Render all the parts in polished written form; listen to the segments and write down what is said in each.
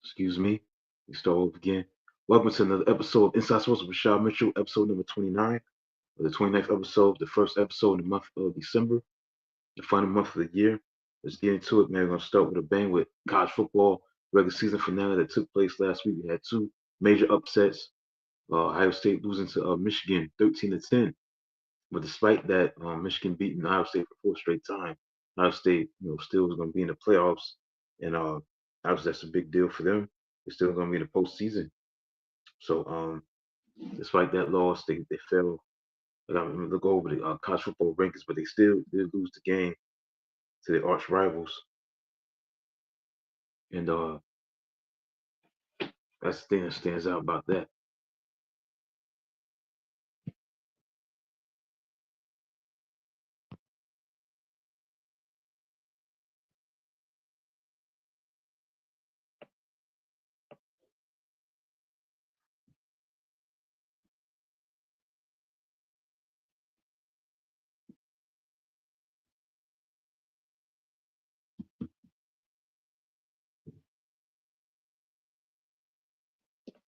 Excuse me. We start over again. Welcome to another episode of Inside Sports with Rashad Mitchell, episode number 29, or the 29th episode, the first episode in the month of December, the final month of the year. Let's get into it, man. We're going to start with a bang with college football regular season finale that took place last week. We had two major upsets. Ohio State losing to Michigan 13-10. But despite that, Michigan beating Ohio State for four straight time. Ohio State, still was going to be in the playoffs, and obviously that's a big deal for them. They're still going to be in the postseason. So, despite that loss, they fell. But I'm going to look over the college football rankings, but they still did lose the game to their arch rivals, and that's the thing that stands out about that.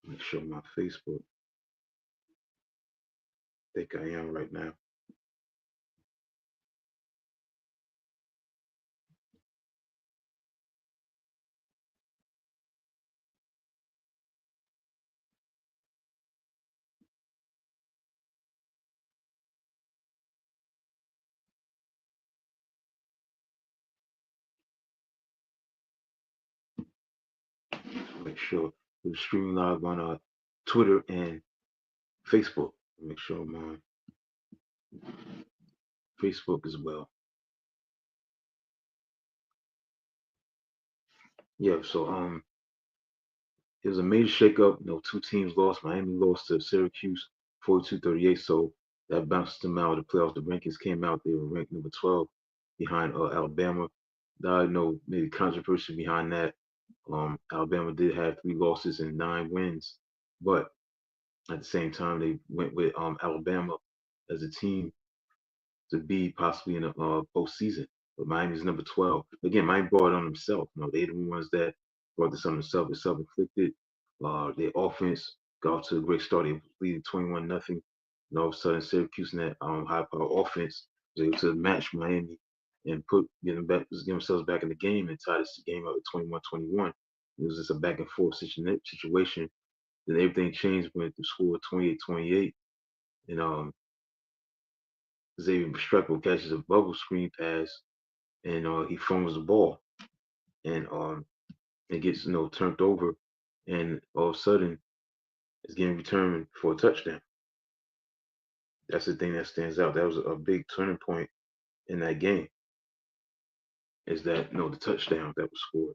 Make sure my Facebook. I think I am right now. Make sure we're streaming live on Twitter and Facebook. Make sure I'm on Facebook as well. Yeah, so it was a major shakeup. Two teams lost. Miami lost to Syracuse 42-38, so that bounced them out of the playoffs. The rankings came out. They were ranked number 12 behind Alabama. I know maybe controversy behind that. Alabama did have 3 losses and 9 wins, but at the same time, they went with Alabama as a team to be possibly in the postseason. But Miami's number 12. Again, Miami brought it on themselves. They're the ones that brought this on themselves. It's self-inflicted. Their offense got off to a great start. They were leading 21-0. And all of a sudden, Syracuse and that high-power offense was able to match Miami and get themselves back in the game and tie this game up at 21-21. It was just a back-and-forth situation. Then everything changed when the score 28-28. And Xavier Restrepo catches a bubble screen pass, and he fumbles the ball, and it gets turned over, and all of a sudden it's getting returned for a touchdown. That's the thing that stands out. That was a big turning point in that game. Is that the touchdown that was scored?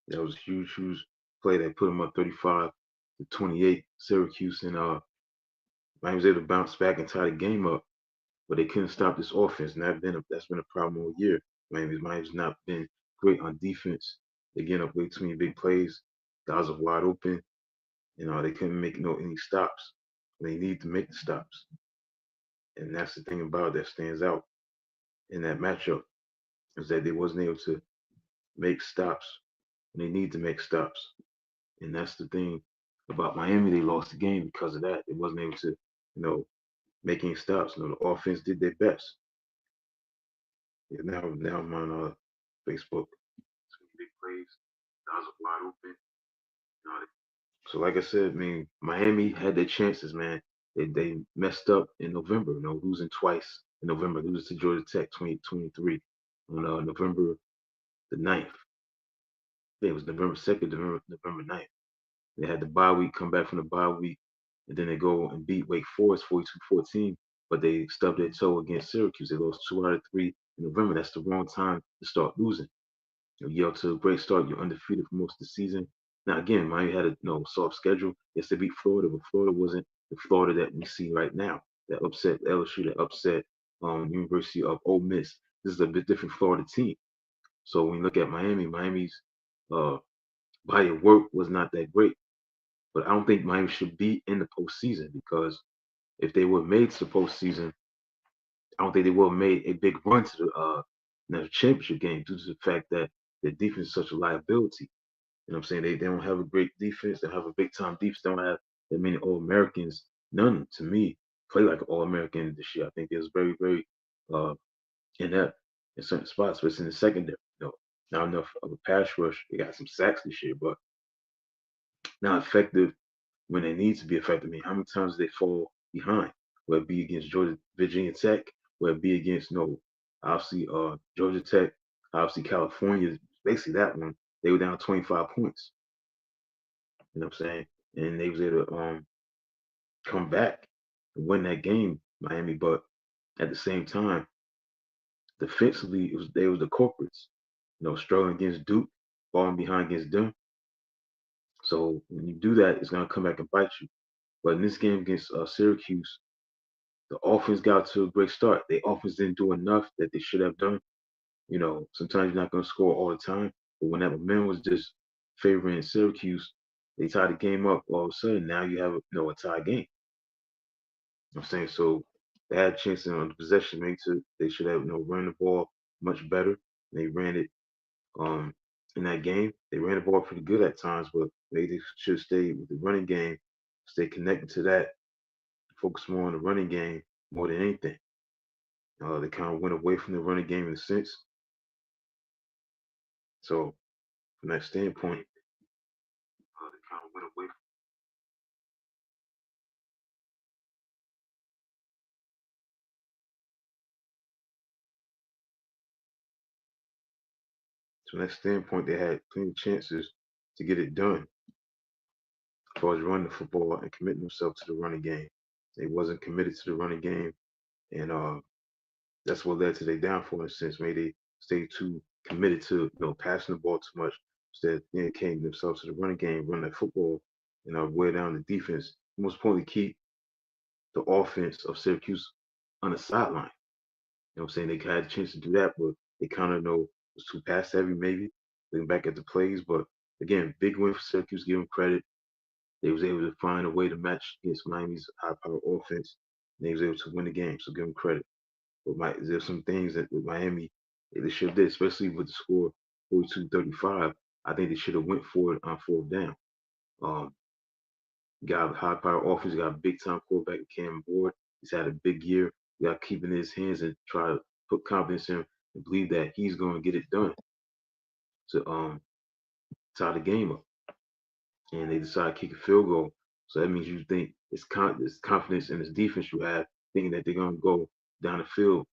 That was a huge, huge play that put them up 35-28. Syracuse and Miami was able to bounce back and tie the game up, but they couldn't stop this offense, and that's been a problem all year. Miami's not been great on defense. They get up way too many big plays. Guys are wide open. They couldn't make any stops. They need to make the stops, and that's the thing about it that stands out in that matchup is that they wasn't able to make stops. And they need to make stops, and that's the thing about Miami. They lost the game because of that. They wasn't able to, make any stops. The offense did their best. Yeah, now I'm on Facebook. Some big plays. Guys are wide open. So like I said, Miami had their chances, man. They messed up in November, losing twice in November, losing to Georgia Tech 2023 on November the 9th. Yeah, it was November 2nd, November 9th. They had the bye week, come back from the bye week, and then they go and beat Wake Forest 42-14, but they stubbed their toe against Syracuse. They lost 2 out of 3 in November. That's the wrong time to start losing. You get to a great start. You're undefeated for most of the season. Now, again, Miami had a soft schedule. Yes, they beat Florida, but Florida wasn't the Florida that we see right now. That upset LSU, that upset University of Ole Miss. This is a bit different Florida team. So when you look at Miami's uh, body of work was not that great. But I don't think Miami should be in the postseason because if they were made to the postseason, I don't think they would have made a big run to the championship game due to the fact that their defense is such a liability. You know what I'm saying? They don't have a great defense. They have a big time defense. They don't have that many All Americans. None, to me, play like an All American this year. I think it was very, very uh, inept in certain spots, but it's in the secondary. Not enough of a pass rush. They got some sacks this year, but not effective when they need to be effective. I mean, how many times they fall behind? Whether it be against Georgia, Virginia Tech, whether it be against obviously Georgia Tech, obviously California, basically that one. They were down 25 points. You know what I'm saying? And they was able to come back and win that game, Miami. But at the same time, defensively, they was the culprits. Struggling against Duke, falling behind against them. So when you do that, it's gonna come back and bite you. But in this game against Syracuse, the offense got to a great start. The offense didn't do enough that they should have done. Sometimes you're not gonna score all the time, but when that momentum was just favoring Syracuse, they tied the game up. All of a sudden, now you have a tie game. I'm saying so. They had a chance on the possession. Maybe they should have run the ball much better. They ran it um in that game. They ran the ball pretty good at times, but maybe they should stay with the running game, stay connected to that, focus more on the running game more than anything. They kind of went away from the running game in a sense. So from that standpoint, they kind of went away. From that standpoint, they had plenty of chances to get it done as far as running the football and committing themselves to the running game. They wasn't committed to the running game, and that's what led to their downfall in a sense. Maybe they stayed too committed to passing the ball too much instead of dedicating themselves to the running game, run that football, and wear down the defense. Most importantly, keep the offense of Syracuse on the sideline. You know what I'm saying? They had a chance to do that, but they kind of was too pass heavy maybe, looking back at the plays. But again, big win for Syracuse, give them credit. They was able to find a way to match against Miami's high power offense. And they was able to win the game, so give them credit. But there's some things that with Miami they should have did, especially with the score 42-35. I think they should have went for it on fourth down. Um, got a high power offense, got a big time quarterback, Cam Ward. He's had a big year. You got to keep it in his hands and try to put confidence in him and believe that he's going to get it done to tie the game up. And they decide to kick a field goal. So that means you think it's confidence in this defense you have, thinking that they're going to go down the field,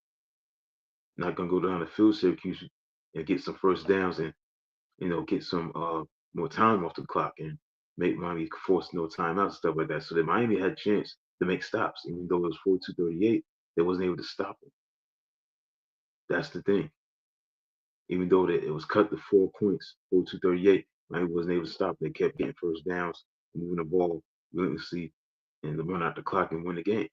not going to go down the field, Syracuse, and get some first downs and get some more time off the clock and make Miami force no timeout and stuff like that. So that Miami had a chance to make stops, even though it was 42-38, they wasn't able to stop them. That's the thing. Even though it was cut to 4 points, 42-38, Miami wasn't able to stop. They kept getting first downs, moving the ball relentlessly, and to run out the clock and win the game.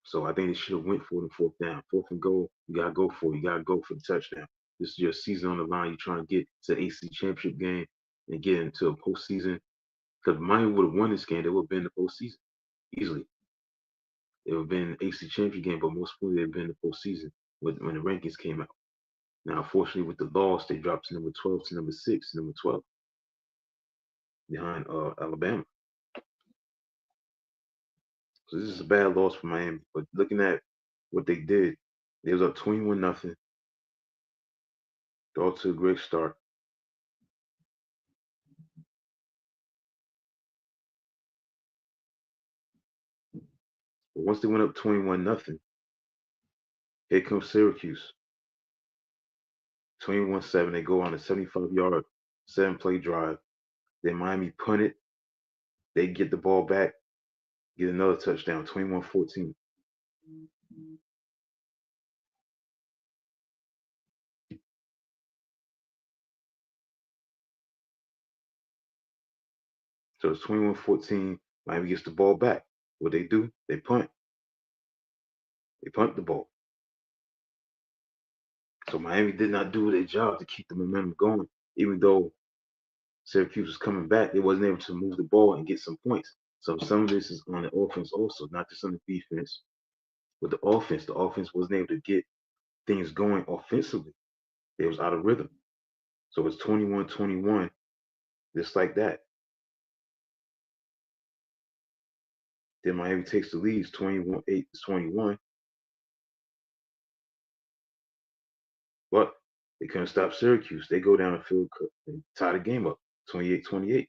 So I think they should have went for the fourth down. Fourth and goal, you gotta go for it. You gotta go for the touchdown. This is your season on the line. You're trying to get to the AC championship game and get into a postseason. Because Miami would have won this game, they would have been in the postseason easily. They would have been in the AC championship game, but most probably they'd been in the postseason when the rankings came out. Now, unfortunately, with the loss, they dropped to number 12 to number 6, number 12, behind Alabama. So this is a bad loss for Miami. But looking at what they did, they was up 21-0. They're off to a great start. But once they went up 21-0, here comes Syracuse. 21-7. They go on a 75-yard, 7-play drive. Then Miami punt it. They get the ball back, get another touchdown, 21-14. So it's 21-14. Miami gets the ball back. What they do? They punt. They punt the ball. So Miami did not do their job to keep the momentum going, even though Syracuse was coming back. They wasn't able to move the ball and get some points. So some of this is on the offense also, not just on the defense. But the offense wasn't able to get things going offensively. They was out of rhythm. So it's 21-21, just like that. Then Miami takes the lead, 21-8-21, but they couldn't stop Syracuse. They go down the field and tie the game up, 28-28.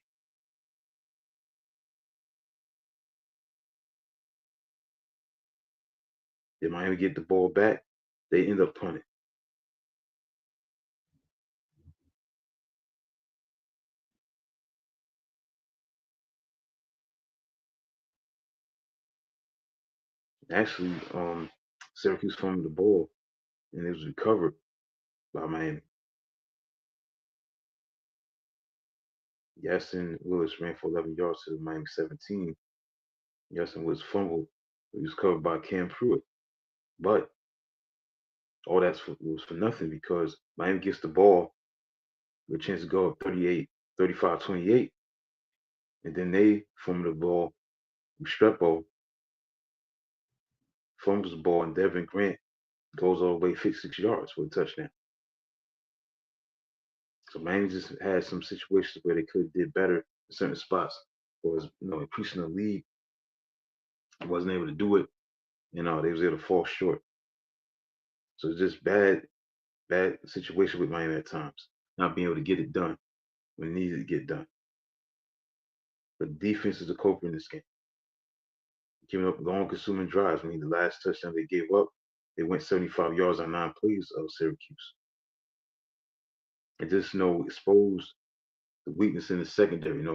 Then Miami get the ball back. They end up punting. Actually, Syracuse fumbled the ball and it was recovered by Miami. Yassin Willis ran for 11 yards to the Miami 17. Yassin Willis fumbled. He was covered by Cam Pruitt. But all was for nothing because Miami gets the ball with a chance to go up 35-28. And then they fumble the ball. Restrepo fumbles the ball, and Devin Grant goes all the way 56 yards for a touchdown. So Miami just had some situations where they could have did better in certain spots, or increasing the lead. Wasn't able to do it, they was able to fall short. So it's just bad situation with Miami at times, not being able to get it done when it needed to get done. But defense is the culprit in this game, giving up long consuming drives. I mean, the last touchdown they gave up, they went 75 yards on 9 plays of Syracuse. And just exposed the weakness in the secondary.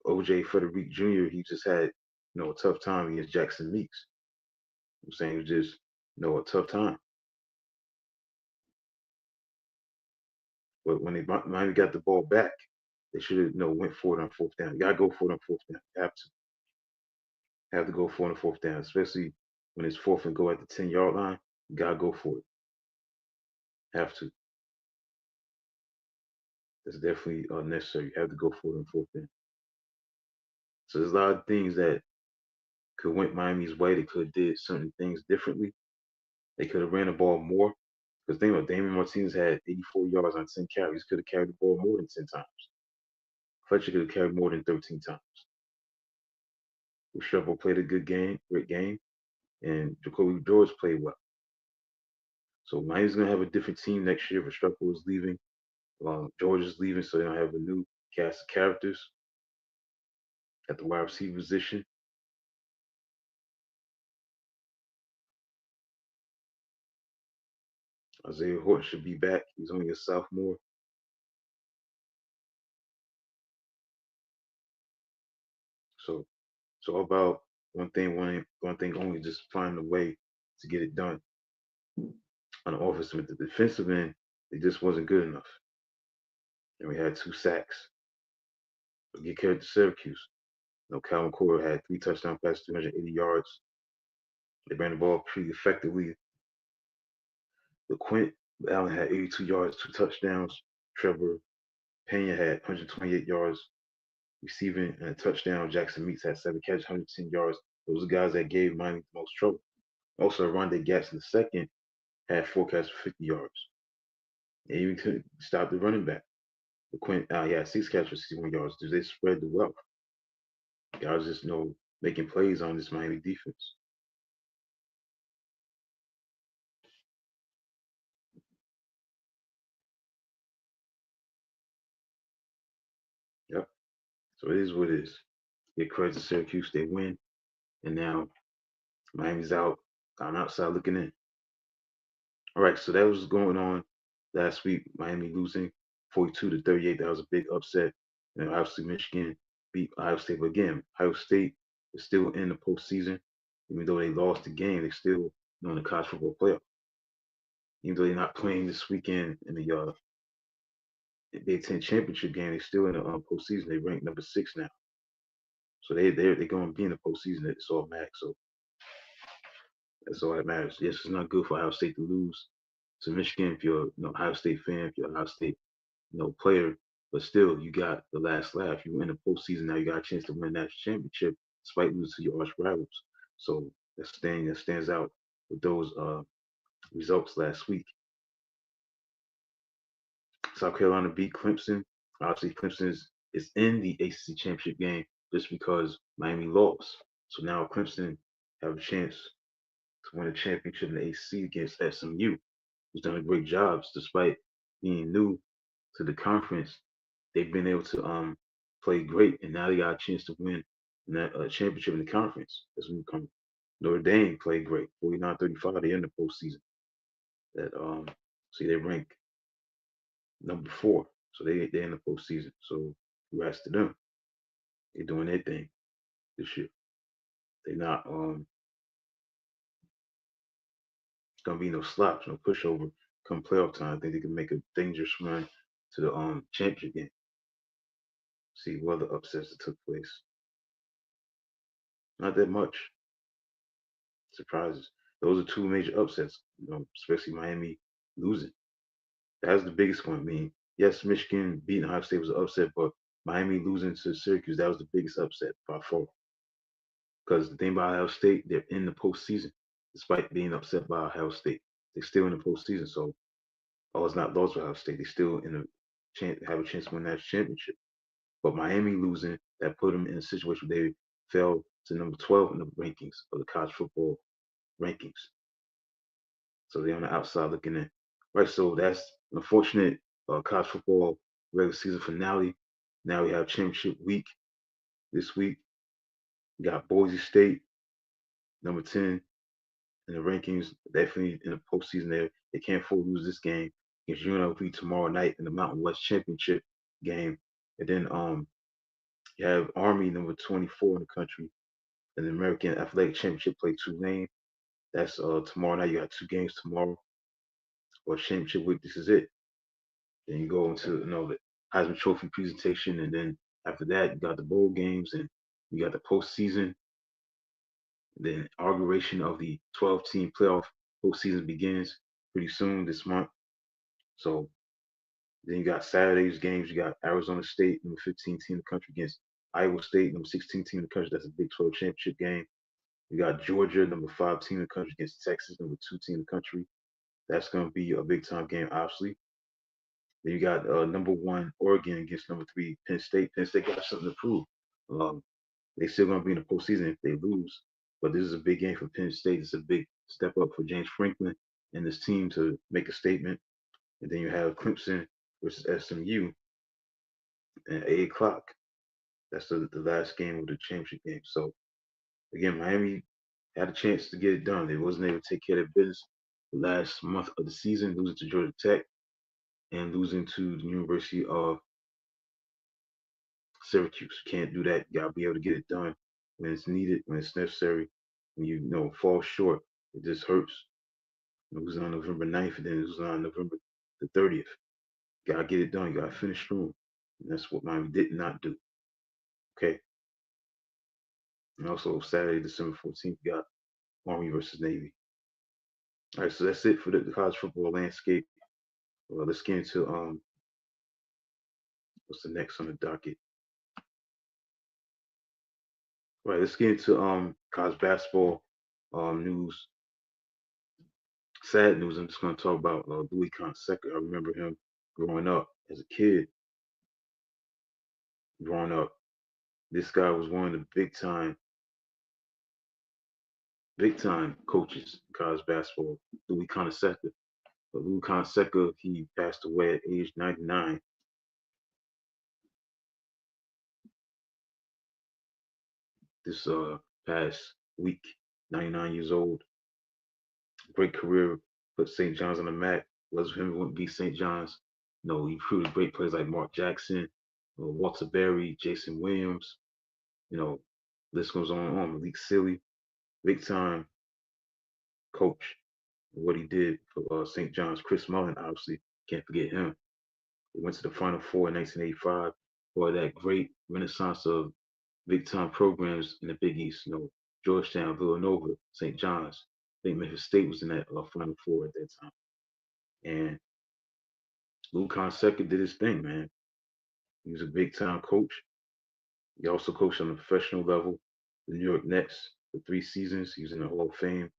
OJ Frederick Jr., he just had, a tough time against Jackson Meeks. I'm saying it was just, a tough time. But when Miami got the ball back, they should have, went for it on fourth down. You gotta go for it on fourth down. You have to go for it on fourth down, especially when it's fourth and go at the 10-yard line. You gotta go for it. Have to. That's definitely necessary. You have to go for it on fourth down. So there's a lot of things that could went Miami's way. They could have did certain things differently. They could have ran the ball more. Because think about Damian Martinez had 84 yards on 10 carries. Could have carried the ball more than 10 times. Fletcher could have carried more than 13 times. Restrepo played a great game, and Jacoby George played well. So Miami's gonna have a different team next year. Restrepo is leaving, George is leaving, so they don't have a new cast of characters at the wide receiver position. Isaiah Horton should be back. He's only a sophomore. So it's all about one thing only, just find a way to get it done on the offensive end. The defensive end, it just wasn't good enough. And we had 2 sacks. But get carried to Syracuse. Calvin Cora had 3 touchdown passes, 380 yards. They ran the ball pretty effectively. LeQuint Allen had 82 yards, 2 touchdowns. Trevor Pena had 128 yards receiving and a touchdown. Jackson Meeks had 7 catches, 110 yards. Those are guys that gave Miami the most trouble. Also, Rondé Gatson II had 4 catches for 50 yards. They even couldn't stop the running back. LeQuint he had 6 catches for 61 yards. They spread the wealth? Guys just making plays on this Miami defense. Yep. So it is what it is. Get credit to Syracuse, they win, and now Miami's out. I'm outside looking in. All right, so that was going on last week. Miami losing 42-38. That was a big upset. And obviously Michigan beat Ohio State. But again, Ohio State is still in the postseason. Even though they lost the game, they still in the college football playoff. Even though they're not playing this weekend in the Big Ten championship game, they're still in the postseason. They rank number 6 now. So they're going to be in the postseason. It's all max. So that's all that matters. Yes, it's not good for Ohio State to lose to Michigan if you're Ohio State fan, if you're an Ohio State player, but still you got the last laugh. You win the postseason now. You got a chance to win that championship despite losing to your arch rivals. So that's the thing that stands out with those results last week. South Carolina beat Clemson. Obviously, Clemson is in the ACC championship game just because Miami lost. So now Clemson have a chance to win a championship in the ACC against SMU, who's done a great job despite being new to the conference. They've been able to play great, and now they got a chance to win that championship in the conference. That's when you come. Notre Dame played great, 49-35. They're in the postseason. That see they rank number 4, so they're in the postseason. So congrats to them. They're doing their thing this year. They're not gonna be no slops, no pushover come playoff time. I think they can make a dangerous run to the championship game. See what other upsets that took place. Not that much surprises. Those are two major upsets, especially Miami losing. That's the biggest one. I mean, yes, Michigan beating Ohio State was an upset, but Miami losing to Syracuse, that was the biggest upset by far. Because the thing about Ohio State, they're in the postseason, despite being upset by Ohio State. They're still in the postseason, so it's not lost for Ohio State. They still in a chance have a chance to win that championship. But Miami losing, that put them in a situation where they fell to number 12 in the rankings of the college football rankings. So they're on the outside looking in. Right, so that's an unfortunate college football regular season finale. Now we have championship week this week. We got Boise State, number 10 in the rankings, definitely in the postseason there. They can't afford to lose this game against UNLV tomorrow night in the Mountain West Championship game. And then you have Army, number 24 in the country, in the American Athletic Championship play Tulane. That's tomorrow night. You got 2 games tomorrow or championship week. This is it. Then you go into the Heisman Trophy presentation, and then after that you got the bowl games, and you got the postseason. Then inauguration of the 12-team playoff postseason begins pretty soon this month. So then you got Saturday's games. You got Arizona State, number 15 team in the country, against Iowa State, number 16 team in the country. That's a Big 12 championship game. You got Georgia, number 5 team in the country, against Texas, number 2 team in the country. That's going to be a big time game, obviously. Then you got number 1 Oregon against number 3 Penn State. Penn State got something to prove. Um, they still going to be in the postseason if they lose, but this is a big game for Penn State. It's a big step up for James Franklin and his team to make a statement. And then you have Clemson versus SMU at 8 o'clock. That's the last game of the championship game. So again, Miami had a chance to get it done. They wasn't able to take care of their business the last month of the season, losing to Georgia Tech and losing to the University of Syracuse. Can't do that. You gotta be able to get it done when it's needed, when it's necessary. When fall short, it just hurts. Losing on November 9th and then losing on November the 30th. Gotta get it done. You gotta finish strong. And that's what Miami did not do. Okay. And also Saturday, December 14th, you got Army versus Navy. All right, so that's it for the college football landscape. Let's get into what's the next on the docket. All right, let's get into college basketball news. Sad news. I'm just going to talk about Louis Carnesecca. I remember him growing up as a kid. Growing up, this guy was one of the big time coaches in college basketball. Louis Carnesecca. But Louis Carnesecca, he passed away at age 99. This past week, 99 years old. Great career, put St. John's on the map. Was him, it wouldn't be St. John's. No, he recruited great players like Mark Jackson, Walter Berry, Jason Williams. You know, list goes on and on. Malik Sealy, big time coach. What he did for St. John's. Chris Mullin, obviously, can't forget him. He went to the Final Four in 1985 for that great renaissance of big time programs in the Big East. Georgetown, Villanova, St. John's. I think Memphis State was in that Final Four at that time. And Lou Carnesecca did his thing, man. He was a big time coach. He also coached on the professional level, the New York Nets for 3 seasons. He was in the Hall of Fame,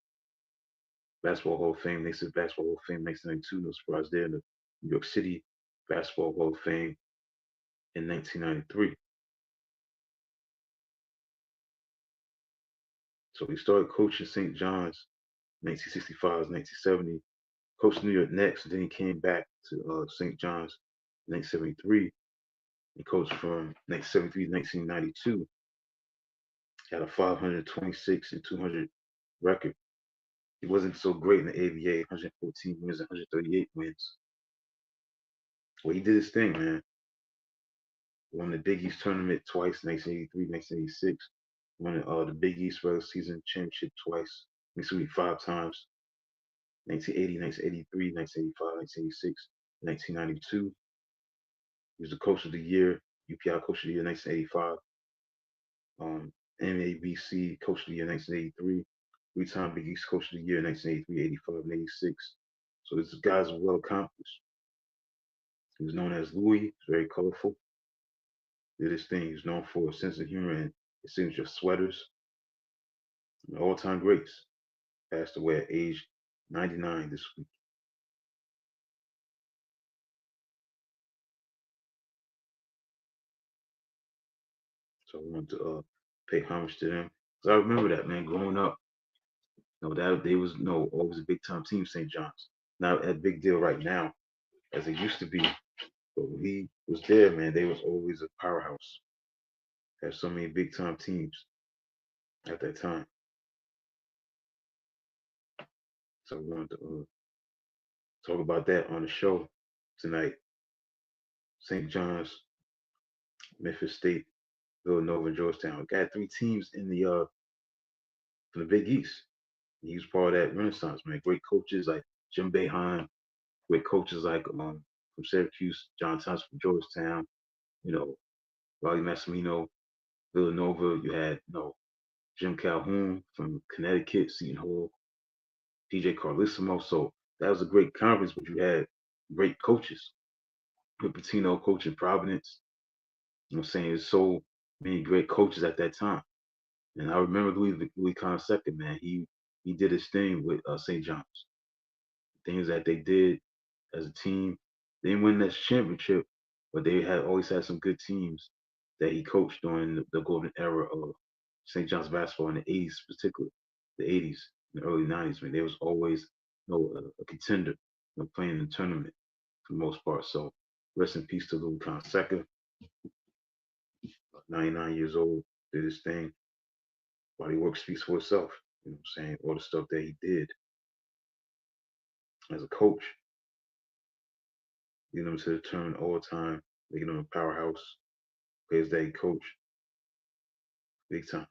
Basketball Hall of Fame. They said Basketball Hall of Fame 1992. No surprise there in the New York City Basketball Hall of Fame in 1993. So he started coaching St. John's 1965, 1970, coached New York Knicks, and then he came back to St. John's 1973. He coached from 1973 to 1992. Had a 526 and 200 record. He wasn't so great in the ABA, 114 wins and 138 wins. Well, he did his thing, man. Won the Big East tournament twice, 1983, 1986. Won the Big East regular season championship twice. Excuse me, five times. 1980, 1983, 1985, 1986, 1992. He was the coach of the year, UPI coach of the year 1985. NABC coach of the year 1983. Three-time Big East coach of the year 1983, 85, and 86. So this guy's well accomplished. He was known as Louis, very colorful. Did his thing. He was known for his sense of humor and his signature sweaters. All-time greats. Passed away at age 99 this week. So I wanted to pay homage to them. Because I remember that, man, growing up. That they was always a big time team, St. John's. Not a big deal right now as it used to be. But when he was there, man, they was always a powerhouse. Had so many big time teams at that time. So we wanted to talk about that on the show tonight. St. John's, Memphis State, Villanova, and Georgetown. Got three teams in the from the Big East. He was part of that renaissance, man. Great coaches like Jim Boeheim, great coaches like from Syracuse, John Thompson from Georgetown, you know, Raleigh Massimino, Villanova. You had, Jim Calhoun from Connecticut, Seton Hall, PJ Carlissimo. So that was a great conference, but you had great coaches. With Pitino coaching Providence, I'm saying there's so many great coaches at that time. And I remember Louis Carnesecca, man. He did his thing with St. John's. Things that they did as a team. They didn't win that championship, but they had always had some good teams that he coached during the golden era of St. John's basketball in the 80s, particularly the 80s and the early 90s. Man, there was always a contender, playing in the tournament for the most part. So rest in peace to Louis Fonseca, 99 years old, did his thing. Body work speaks for itself. You know what I'm saying? All the stuff that he did as a coach, leading them to the tournament all the time, making them a powerhouse, players that he coached, big time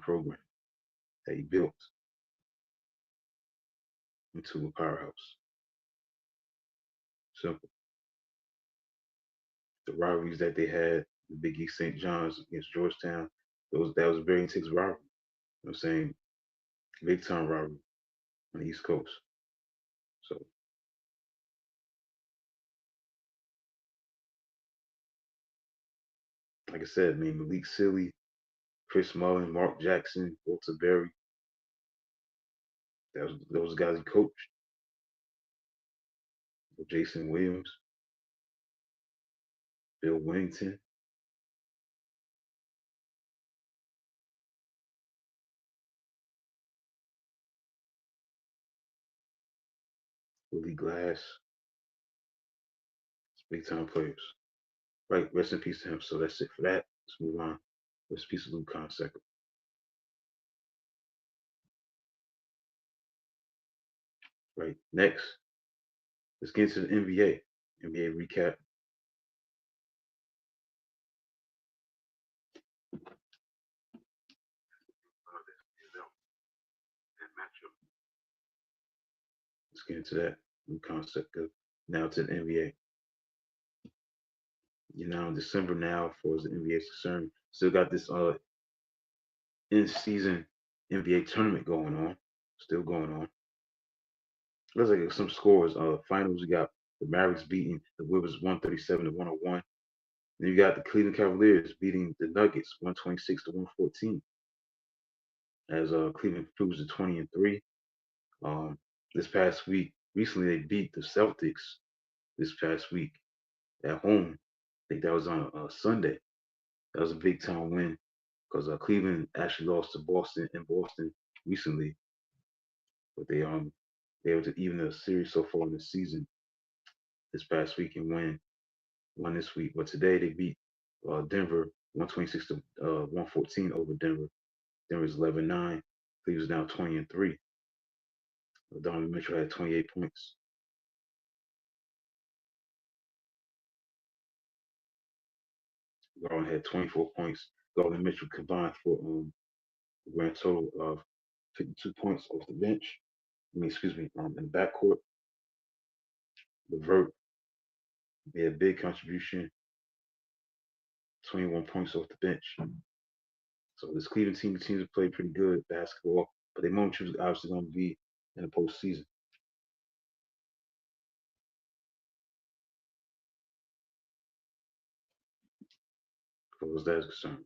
program that he built into a powerhouse. Simple. The rivalries that they had, the Big East St. John's against Georgetown, that was a very intense rivalry. You know what I'm saying? Big time rivalry on the East Coast. So, like I said, man, Malik Silly, Chris Mullin, Mark Jackson, Walter Berry, those guys he coached. Jason Williams, Bill Wennington, Willie Glass, big time players. Right, rest in peace to him. So that's it for that. Let's move on. Rest in peace to Luke Fonseca. Right, next, let's get into the NBA. NBA recap. Let's get into that. Luke Fonseca. Now to the NBA. You're now in December now, as far as the NBA is concerned. Still got this in season NBA tournament going on. Still going on. Looks like some scores. Finals, we got the Mavericks beating the Wizards 137 to 101. Then you got the Cleveland Cavaliers beating the Nuggets 126 to 114. As Cleveland proves to 20-3. This past week, recently they beat the Celtics this past week at home. I think that was on a Sunday. That was a big time win because Cleveland actually lost to Boston in Boston recently, but they able to even the series so far in the season this past week and won this week. But today they beat Denver 126 to 114 over Denver. Denver's 11-9. Cleveland's now 20-3. Donovan Mitchell had 28 points. Garland had 24 points. Garland and Mitchell combined for a grand total of 52 points off the bench. Excuse me, in the backcourt. Levert made a big contribution, 21 points off the bench. So this Cleveland team continues to play pretty good basketball, but their moment is obviously going to be in the postseason. As far as that is concerned,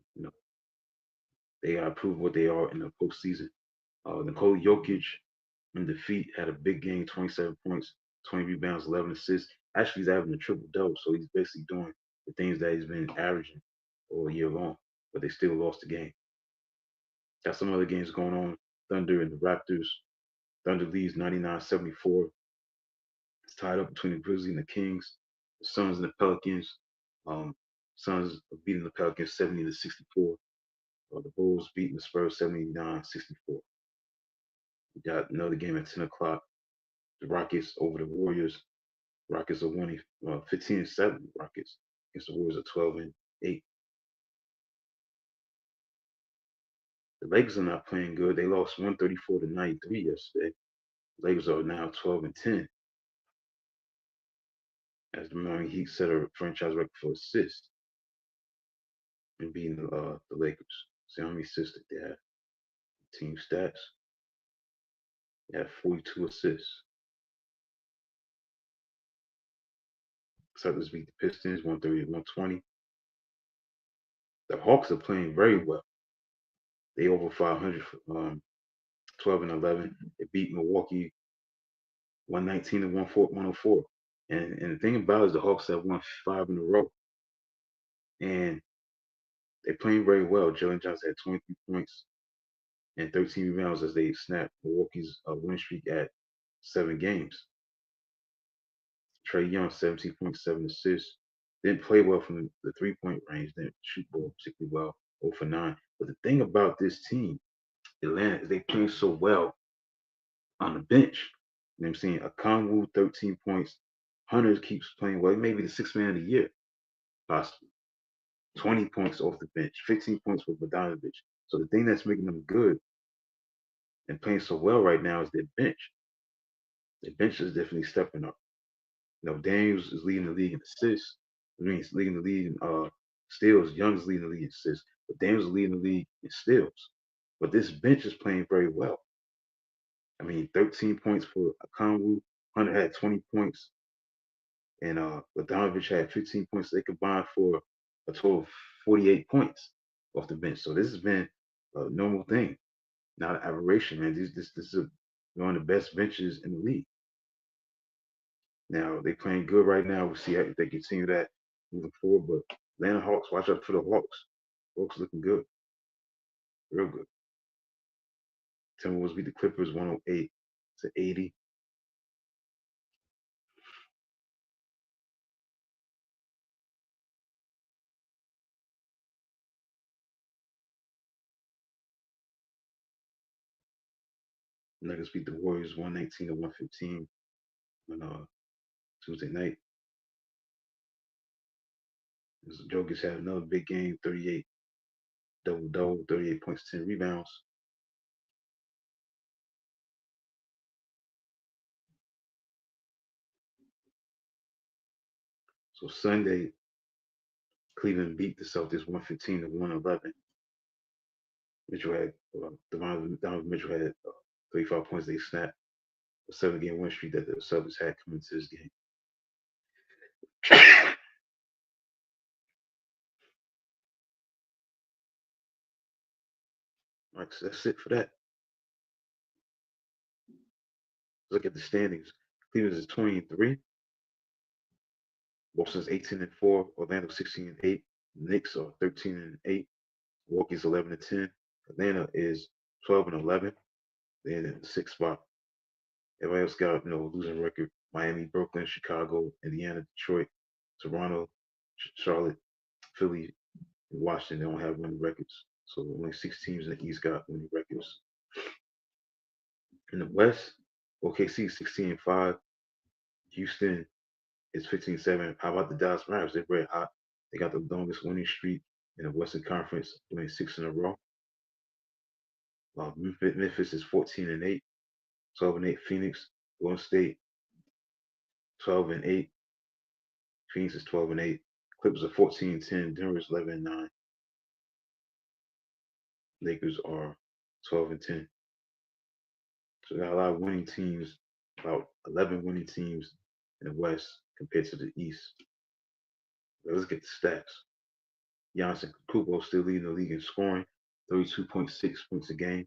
they got to prove what they are in the postseason. Nikola Jokic in defeat had a big game, 27 points, 20 rebounds, 11 assists. Actually, he's having a triple double, so he's basically doing the things that he's been averaging all year long, but they still lost the game. Got some other games going on. Thunder and the Raptors. Thunder leads 99-74. It's tied up between the Grizzlies and the Kings. The Suns and the Pelicans. Um, Suns are beating the Pelicans 70-64. The Bulls beating the Spurs 79-64. We got another game at 10 o'clock. The Rockets over the Warriors. Rockets are winning 15-7. Rockets against the Warriors are 12-8. The Lakers are not playing good. They lost 134-93 yesterday. The Lakers are now 12-10. As the Miami Heat set a franchise record for assists and beating the Lakers. See how many assists they have. Team stats. They have 42 assists. Celtics beat the Pistons 130-120. The Hawks are playing very well. They over 500 12-11. They beat Milwaukee 119-104. And the thing about it is the Hawks have won 5 in a row. And they're playing very well. Jalen Johnson had 23 points and 13 rebounds as they snapped Milwaukee's win streak at 7 games. Trae Young, 17.7 assists. Didn't play well from the 3-point range. Didn't shoot ball particularly well, 0 for 9. But the thing about this team, Atlanta, is they playing so well on the bench. You know what I'm saying? Okongwu, 13 points. Hunter keeps playing well. He may be the sixth man of the year, possibly. 20 points off the bench, 15 points for Bogdanovic. So the thing that's making them good and playing so well right now is their bench. Their bench is definitely stepping up. Daniels is leading the league in assists. I mean, he's leading the league in steals. Young is leading the league in assists. But Daniels is leading the league in steals. But this bench is playing very well. I mean, 13 points for Okongwu. Hunter had 20 points. And Bogdanovic had 15 points. They combined for a total of 48 points off the bench. So this has been a normal thing, not an aberration, man. This is one of the best benches in the league. Now they playing good right now. We'll see if they continue that moving forward. But Atlanta Hawks, watch out for the Hawks. Hawks looking good, real good. Timberwolves beat the Clippers 108-80. Nuggets beat the Warriors 119-115 on Tuesday night. Jokic had another big game, 38 double, 38 points, 10 rebounds. So Sunday, Cleveland beat the Celtics 115-111. Mitchell had Donovan Mitchell had 35 points. They snapped a 7-game win streak that the Celtics had coming to this game. All right, so that's it for that. Look at the standings. Cleveland is 23. Boston's 18-4, Orlando 16-8, Knicks are 13-8, Milwaukee's 11-10, Atlanta is 12-11. They're in the sixth spot. Everybody else got losing record. Miami, Brooklyn, Chicago, Indiana, Detroit, Toronto, Charlotte, Philly, and Washington. They don't have winning records. So only 6 teams in the East got winning records. In the West, OKC is 16-5. Houston is 15-7. How about the Dallas Mavericks? They're red hot. They got the longest winning streak in the Western Conference, winning 6 in a row. Memphis is 14-8. 12-8. Phoenix, Golden State, 12-8. Phoenix is 12-8. Clippers are 14-10. Denver is 11-9. Lakers are 12-10. So we got a lot of winning teams, about 11 winning teams in the West compared to the East. Let's get the stats. Giannis Antetokounmpo still leading the league in scoring, 32.6 points a game.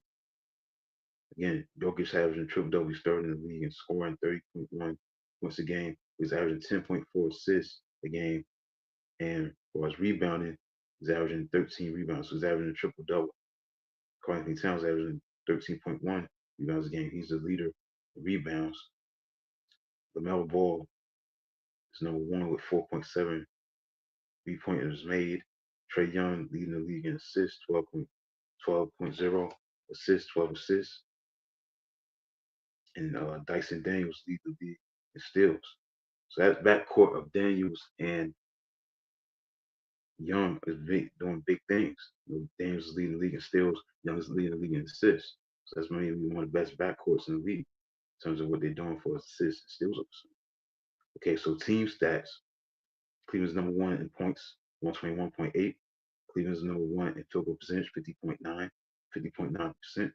Again, Jokic averaging triple double. He's third in the league in scoring, 30.1 points a game. He's averaging 10.4 assists a game. And for his rebounding, he's averaging 13 rebounds. So he's averaging a triple double. Anthony Towns averaging 13.1 rebounds a game. He's the leader in rebounds. LaMelo Ball is number one with 4.7 3-pointers made. Trae Young leading the league in assists, 12.0 assists, 12 assists. And Dyson Daniels lead the league in steals. So that's backcourt of Daniels and Young is doing big things. Daniels is leading the league in steals. Young is leading the league in assists. So that's maybe one of the best backcourts in the league in terms of what they're doing for assists and steals. Okay, so team stats. Cleveland's number one in points, 121.8. Cleveland's number one in field goal percentage, 50.9%.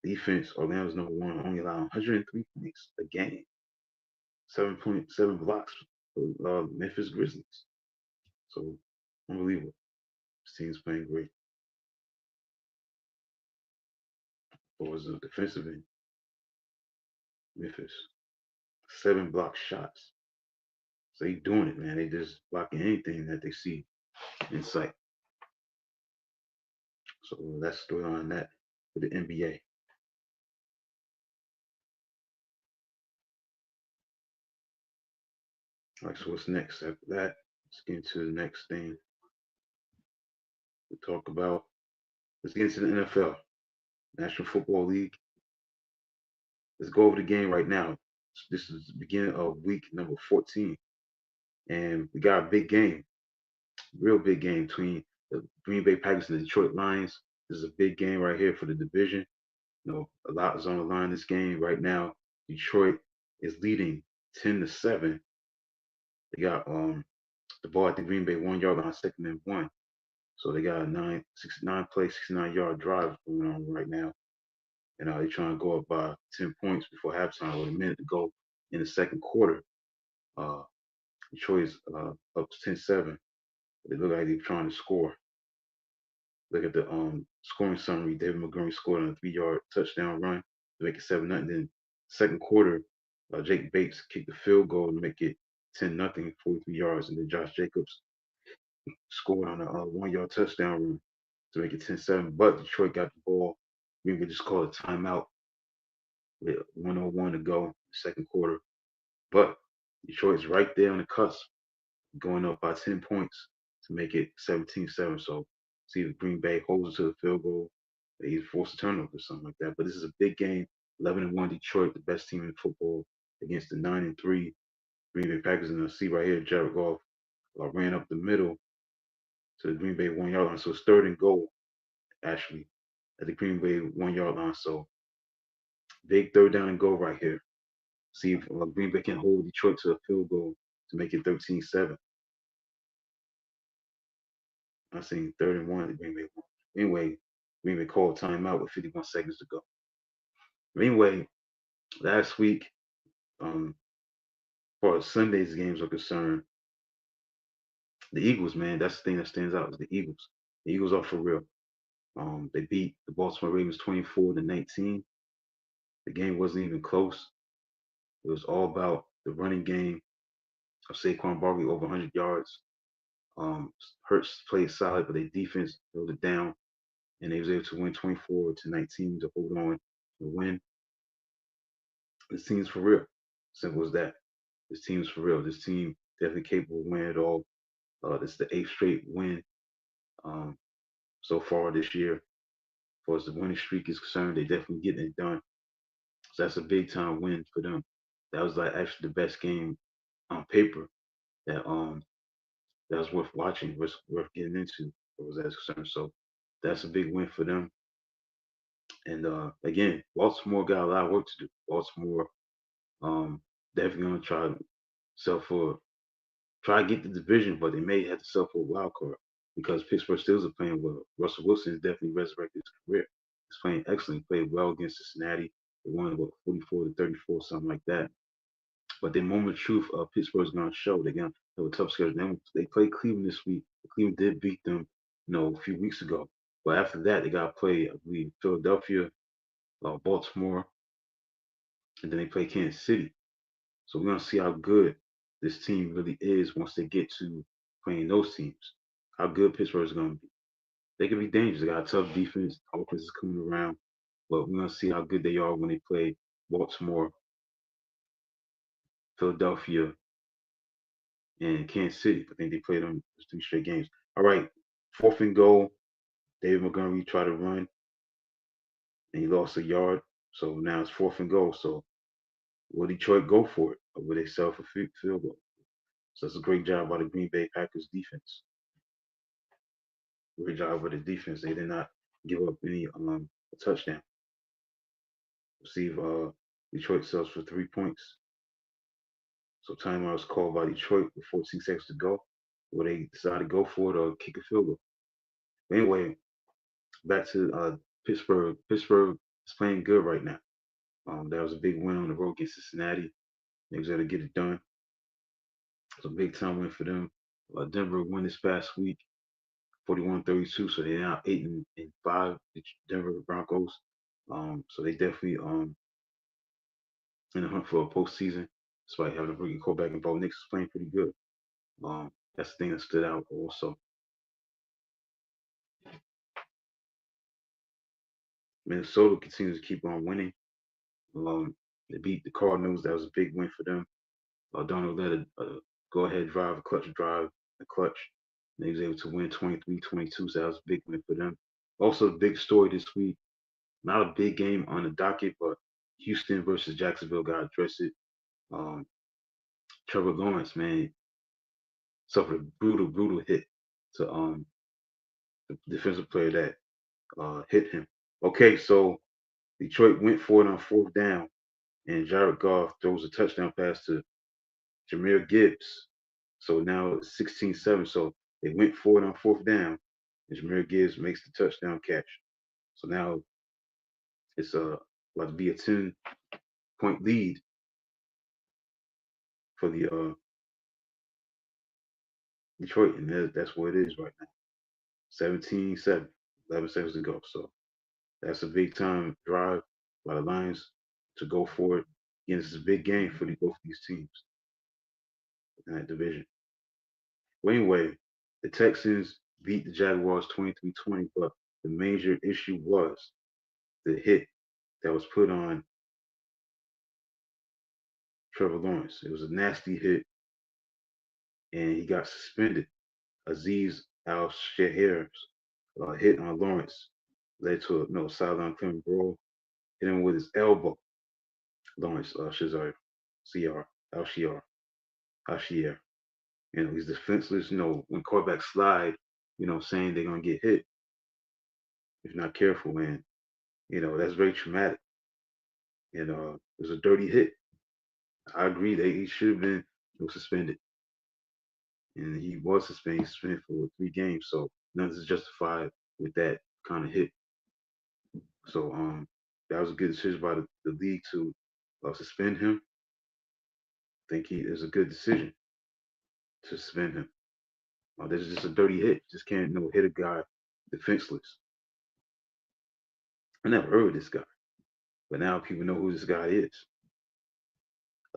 Defense, Orlando's number one, only allowing 103 points a game. 7.7 blocks for Memphis Grizzlies. So unbelievable. This team's playing great. Or was a defensive end. Memphis. 7 block shots. So they doing it, man. They just blocking anything that they see in sight. So that's the story on that for the NBA. All right, so what's next? After that, let's get into the next thing to talk about. Let's get into the NFL, National Football League. Let's go over the game right now. This is the beginning of week number 14. And we got a big game, real big game between the Green Bay Packers and the Detroit Lions. This is a big game right here for the division. A lot is on the line in this game right now. Detroit is leading 10-7. They got the ball at the Green Bay 1 yard line, 2nd and 1. So they got a 9-play, 69-yard drive going on right now. And they're trying to go up by 10 points before halftime with a minute to go in the second quarter. Detroit is up 10-7. They look like they're trying to score. Look at the scoring summary. David Montgomery scored on a 3-yard touchdown run to make it 7-0. Then second quarter, Jake Bates kicked the field goal to make it 10-0, 43 yards. And then Josh Jacobs scored on a 1-yard touchdown run to make it 10-7. But Detroit got the ball. We could just call it timeout with 1:01 to go, second quarter. But Detroit's right there on the cusp, going up by 10 points to make it 17-7. So see if Green Bay holds to the field goal, they force a turnover or something like that. But this is a big game. 11-1 Detroit, the best team in football, against the 9-3 Green Bay Packers. And I see right here, Jared Goff ran up the middle to the Green Bay 1-yard line. So it's 3rd and goal, actually, at the Green Bay 1-yard line. So big 3rd down and goal right here. See if Green Bay can hold Detroit to a field goal to make it 13-7. I seen 3rd and 1 at Green Bay. Anyway, Green Bay called timeout with 51 seconds to go. Anyway, last week, as far as Sunday's games are concerned, the Eagles, man, that's the thing that stands out is the Eagles. The Eagles are for real. They beat the Baltimore Ravens 24-19. The game wasn't even close. It was all about the running game Saquon Barkley over 100 yards. Hurts played solid, but their defense held it down, and they was able to win 24-19 to hold on and win. This team's for real. Simple as that. This team's for real. This team definitely capable of winning it all. This is the eighth straight win um, so far this year. As far as the winning streak is concerned, they definitely getting it done. So that's a big time win for them. That was like actually the best game on paper that that was worth watching, was worth getting into. As was that concerned. So that's a big win for them. And again, Baltimore got a lot of work to do. Baltimore um, definitely gonna try to sell for try to get the division, but they may have to sell for a wild card because Pittsburgh Steelers are playing well. Russell Wilson is definitely resurrected his career. He's playing excellent. He played well against Cincinnati. They won about 44-34, something like that. But the moment of truth, Pittsburgh's gonna show. They're gonna have a tough schedule. They play Cleveland this week. Cleveland did beat them, a few weeks ago. But after that, they got to play, I believe, Philadelphia, Baltimore, and then they play Kansas City. So we're gonna see how good this team really is once they get to playing those teams. How good Pittsburgh is gonna be. They can be dangerous. They got a tough defense. Offense is coming around, but we're gonna see how good they are when they play Baltimore, Philadelphia, and Kansas City. I think they played them 3 straight games. All right, 4th and goal. David Montgomery tried to run and he lost a yard. So now it's 4th and goal. So will Detroit go for it or will they sell for field goal? So that's a great job by the Green Bay Packers defense. Great job by the defense. They did not give up any a touchdown. Receive Detroit sells for 3 points. So timeout was called by Detroit with 14 seconds to go. Will they decide to go for it or kick a field goal? Anyway, back to Pittsburgh. Pittsburgh is playing good right now. That was a big win on the road against Cincinnati. They was able to get it done. It's a big time win for them. Denver won this past week, 41-32. So they're now 8-5. The Denver Broncos. So they definitely in the hunt for a postseason, despite having a rookie quarterback and Bo Nix is playing pretty good. That's the thing that stood out also. Minnesota continues to keep on winning. They beat the Cardinals. That was a big win for them. Donald led a go-ahead drive, a clutch drive, a clutch. And he was able to win 23-22, so that was a big win for them. Also, a big story this week. Not a big game on the docket, but Houston versus Jacksonville got to address it. Um, Trevor Lawrence, man, suffered a brutal hit to the defensive player that hit him. Okay, so Detroit went for it on 4th down, and Jared Goff throws a touchdown pass to Jahmyr Gibbs. So now it's 16-7. So they went for it on 4th down, and Jahmyr Gibbs makes the touchdown catch. So now it's about to be a 10-point lead for the Detroit, and that's what it is right now. 17-7, 11 seconds to go. So that's a big time drive by the Lions to go for it. Again, this is a big game for both of these teams in that division. Well, anyway, the Texans beat the Jaguars 23-20, but the major issue was the hit that was put on Trevor Lawrence. It was a nasty hit, and he got suspended. Aziz Al Shaher's hit on Lawrence led to a sideline clearing brawl. Hit him with his elbow. Lawrence Shazar, CR, Al Shiar, Al Shier. He's defenseless. When quarterbacks slide, saying they're gonna get hit if not careful, and that's very traumatic. It was a dirty hit. I agree that he should have been suspended, and he was suspended. He's suspended for 3 games, so none of this is justified with that kind of hit. So that was a good decision by the league to suspend him. I think he is a good decision to suspend him. This is just a dirty hit. Just can't hit a guy defenseless. I never heard of this guy, but now people know who this guy is.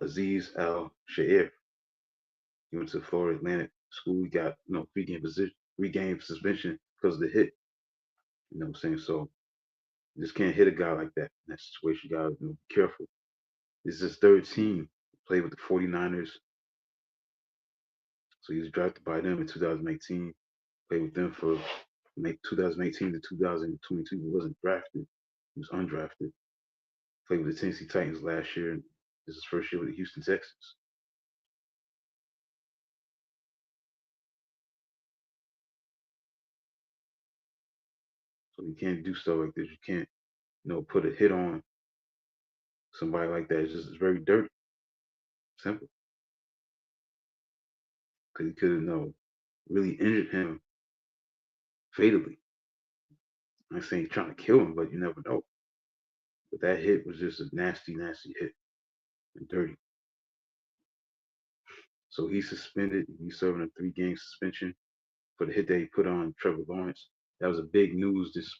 Aziz Al Shair. He went to Florida Atlantic School. He got 3-game suspension because of the hit. You know what I'm saying? So you just can't hit a guy like that in that situation. You gotta be careful. This is his third team. Played with the 49ers. So he was drafted by them in 2018. Played with them for 2018 to 2022. He wasn't drafted. He was undrafted. Played with the Tennessee Titans last year. And this is his first year with the Houston Texans. So you can't do stuff like this. You can't, put a hit on somebody like that. It's very dirty. Simple. Because he could have, really injured him fatally. I'm saying he's trying to kill him, but you never know. But that hit was just a nasty, nasty hit and dirty. So he's suspended. He's serving a 3-game suspension for the hit that he put on Trevor Lawrence. That was a big news this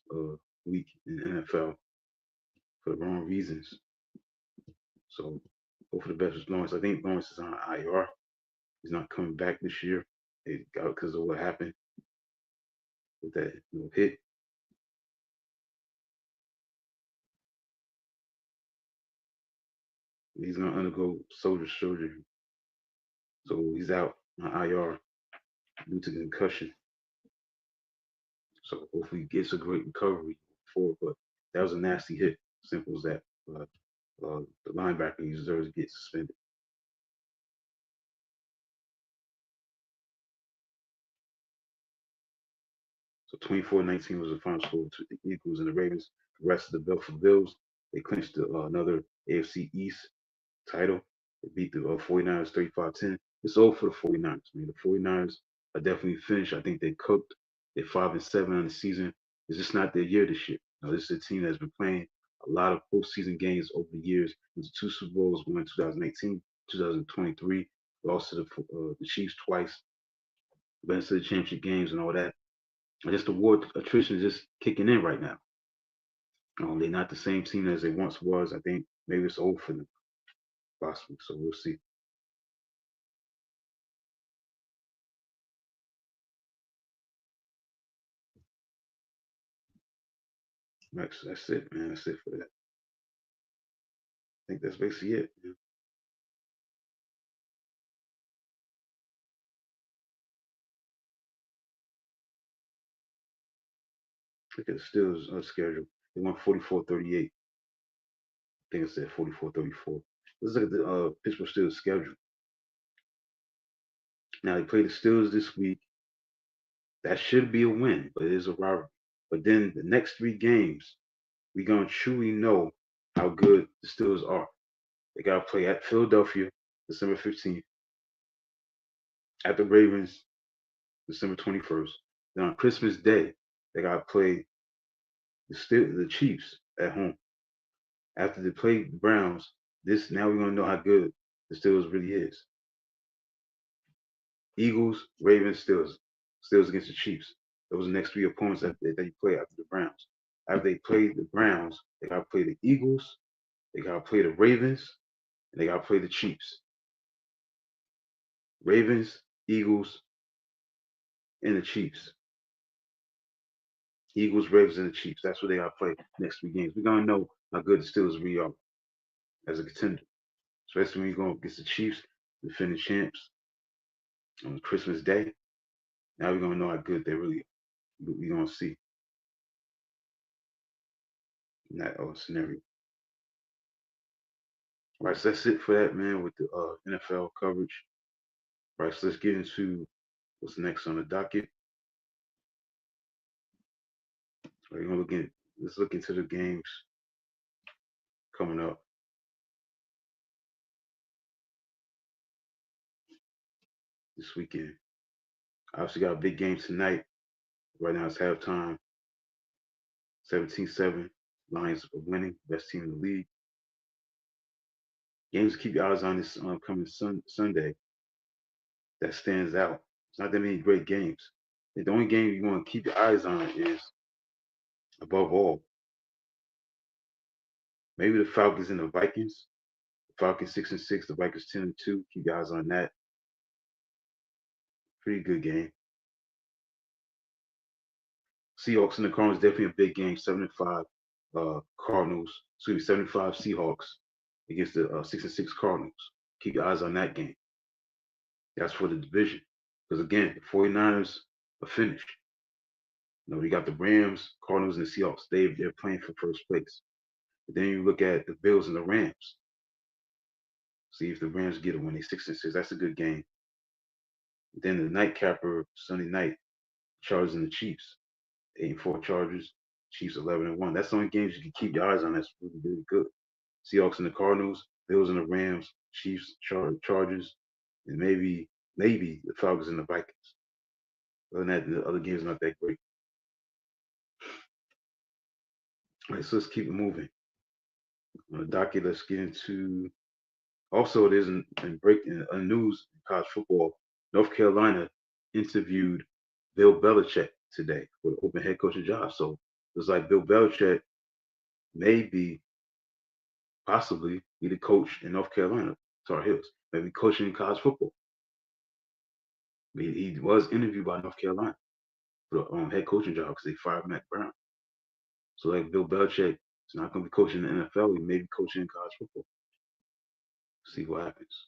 week in the NFL for the wrong reasons. So hope for the best with Lawrence. I think Lawrence is on IR. He's not coming back this year because of what happened with that hit. He's gonna undergo soldier surgery, so he's out on IR due to concussion. So hopefully he gets a great recovery for it. But that was a nasty hit. Simple as that. The linebacker he deserves to get suspended. So 24-19 was the final score to the Eagles and the Ravens. The rest of the Buffalo Bills, they clinched another AFC East title. They beat the 49ers 35-10. It's over for the 49ers. I mean, the 49ers are definitely finished. I think they cooked. They're 5-7 on the season. It's just not their year this year. This is a team that's been playing a lot of postseason games over the years. There's 2 Super Bowls, one in 2018, 2023. Lost to the Chiefs twice. Been to the championship games and all that. I guess the war attrition is just kicking in right now. They're not the same team as they once was. I think maybe it's old for them, possibly. So we'll see. That's it, man. That's it for that. I think that's basically it. Man. Look at the Steelers schedule. They won 44-38. I think it said 44-34. Let's look at the Pittsburgh Steelers schedule. Now they play the Steelers this week. That should be a win, but it is a rivalry. But then the next 3 games, we're gonna truly know how good the Steelers are. They gotta play at Philadelphia, December 15th, at the Ravens, December 21st. Then on Christmas Day, they gotta play the Chiefs at home. After they play the Browns, now we're gonna know how good the Steelers really is. Eagles, Ravens, Steelers. Steelers against the Chiefs. Those are the next 3 opponents that you play after the Browns. After they play the Browns, they gotta play the Eagles, they gotta play the Ravens, and they gotta play the Chiefs. Ravens, Eagles, and the Chiefs. Eagles, Ravens, and the Chiefs. That's what they gotta play next 3 games. We're gonna know how good the Steelers really are as a contender. Especially when you're going against the Chiefs, defending champs on Christmas Day. Now we're gonna know how good they really are. We're gonna see in that scenario. All right, so that's it for that, man, with the NFL coverage. All right, so let's get into what's next on the docket. All right, let's look into the games coming up this weekend. Obviously got a big game tonight. Right now it's halftime. 17-7. Lions are winning. Best team in the league. Games to keep your eyes on this coming Sunday that stands out. It's not that many great games. The only game you want to keep your eyes on is, above all, maybe the Falcons and the Vikings. The Falcons 6-6, the Vikings 10-2. Keep your eyes on that. Pretty good game. Seahawks and the Cardinals definitely a big game. 7-5 Cardinals. Excuse me, 75 Seahawks against the 6-6 Cardinals. Keep your eyes on that game. That's for the division. Because again, the 49ers are finished. You know, you got the Rams, Cardinals, and the Seahawks. They're playing for first place. But then you look at the Bills and the Rams. See if the Rams get it when they 6-6. That's a good game. Then the nightcapper Sunday night, Chargers and the Chiefs. 8-4 Chargers, Chiefs 11-1. That's the only games you can keep your eyes on. That's really, really good. Seahawks and the Cardinals, Bills and the Rams, Chiefs, Chargers, and maybe the Falcons and the Vikings. Other than that, the other games not that great. All right, so let's keep it moving. On the docket, let's get into. Also, there's in breaking news in college football. North Carolina interviewed Bill Belichick today for the open head coaching job. So it's like Bill Belichick maybe possibly be the coach in North Carolina, Tar Heels, maybe coaching in college football. He was interviewed by North Carolina for the head coaching job because they fired Matt Brown. So like Bill Belichick is not going to be coaching in the NFL. He may be coaching in college football. See what happens.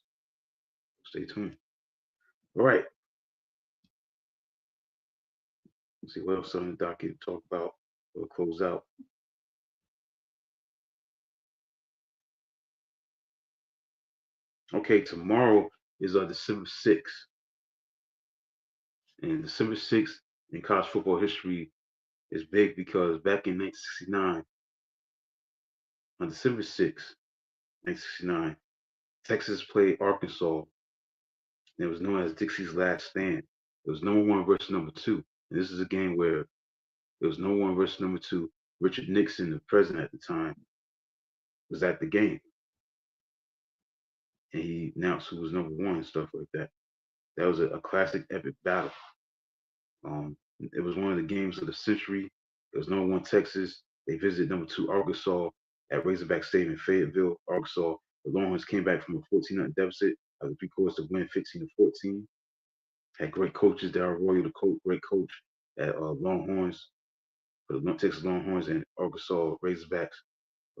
Stay tuned. All right. Let's see what else on the docket to talk about or close out. Okay, tomorrow is December 6th. And December 6th in college football history is big because back in 1969, on December 6th, 1969, Texas played Arkansas. And it was known as Dixie's Last Stand. It was number one versus number two. And this is a game where it was number one versus number two. Richard Nixon, the president at the time, was at the game. And he announced who was number one and stuff like that. That was a classic epic battle. It was one of the games of the century. It was number one Texas. They visited number two Arkansas at Razorback Stadium in Fayetteville, Arkansas. The Longhorns came back from a 14-0 deficit after three quarters to win 15-14. Had great coaches. Darrell Royal, the great coach at Longhorns, for the Texas Longhorns and Arkansas Razorbacks.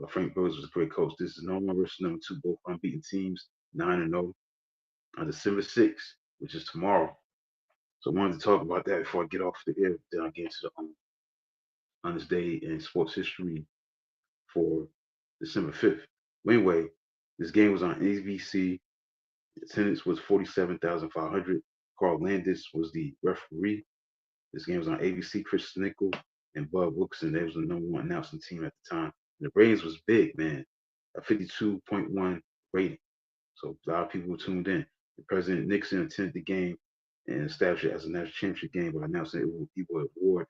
Frank Burris was a great coach. This is number one versus number two, both unbeaten teams, 9-0 on December 6th, which is tomorrow. So I wanted to talk about that before I get off the air. Then I get to the on this day in sports history for December 5th. Well, anyway, this game was on ABC. Attendance was 47,500. Carl Landis was the referee. This game was on ABC. Chris Snickle and Bud Wilkinson, they was the number one announcing team at the time. And the ratings was big, man. A 52.1 rating. So a lot of people tuned in. President Nixon attended the game and established it as a national championship game by announcing he would award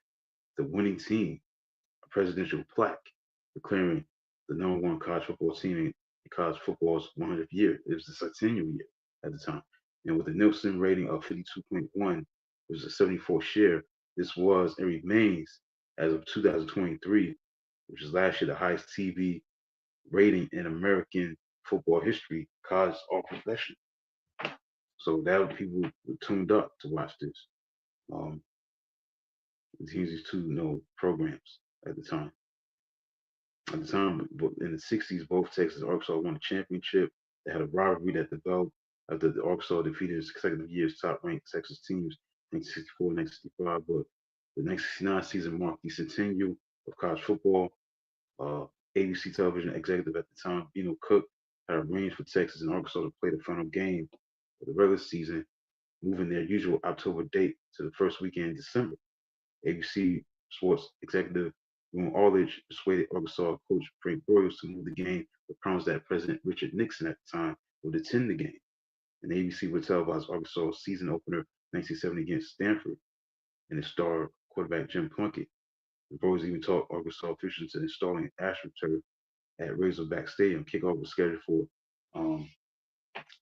the winning team a presidential plaque declaring the number one college football team in college football's 100th year. It was the centennial year at the time. And with a Nielsen rating of 52.1, it was a 74 share. This was and remains, as of 2023, which is last year, the highest TV rating in American football history, college or professional. So that people were tuned up to watch this. Um, these two programs at the time. At the time, in the 60s, both Texas and Arkansas won the championship. They had a rivalry that developed after the Arkansas defeated its consecutive years top-ranked Texas teams, 1964 and 1965. But the 1969 season marked the centennial of college football. ABC television executive at the time, Bino Cook, had arranged for Texas and Arkansas to play the final game of the regular season, moving their usual October date to the first weekend in December. ABC Sports executive Boone Arledge persuaded Arkansas coach Frank Broyles to move the game, but promised that President Richard Nixon at the time would attend the game. And ABC would televise Arkansas' season opener 1970 against Stanford and its star quarterback Jim Plunkett. The Broyles even taught Arkansas officials to installing AstroTurf at Razorback Stadium. Kickoff was scheduled for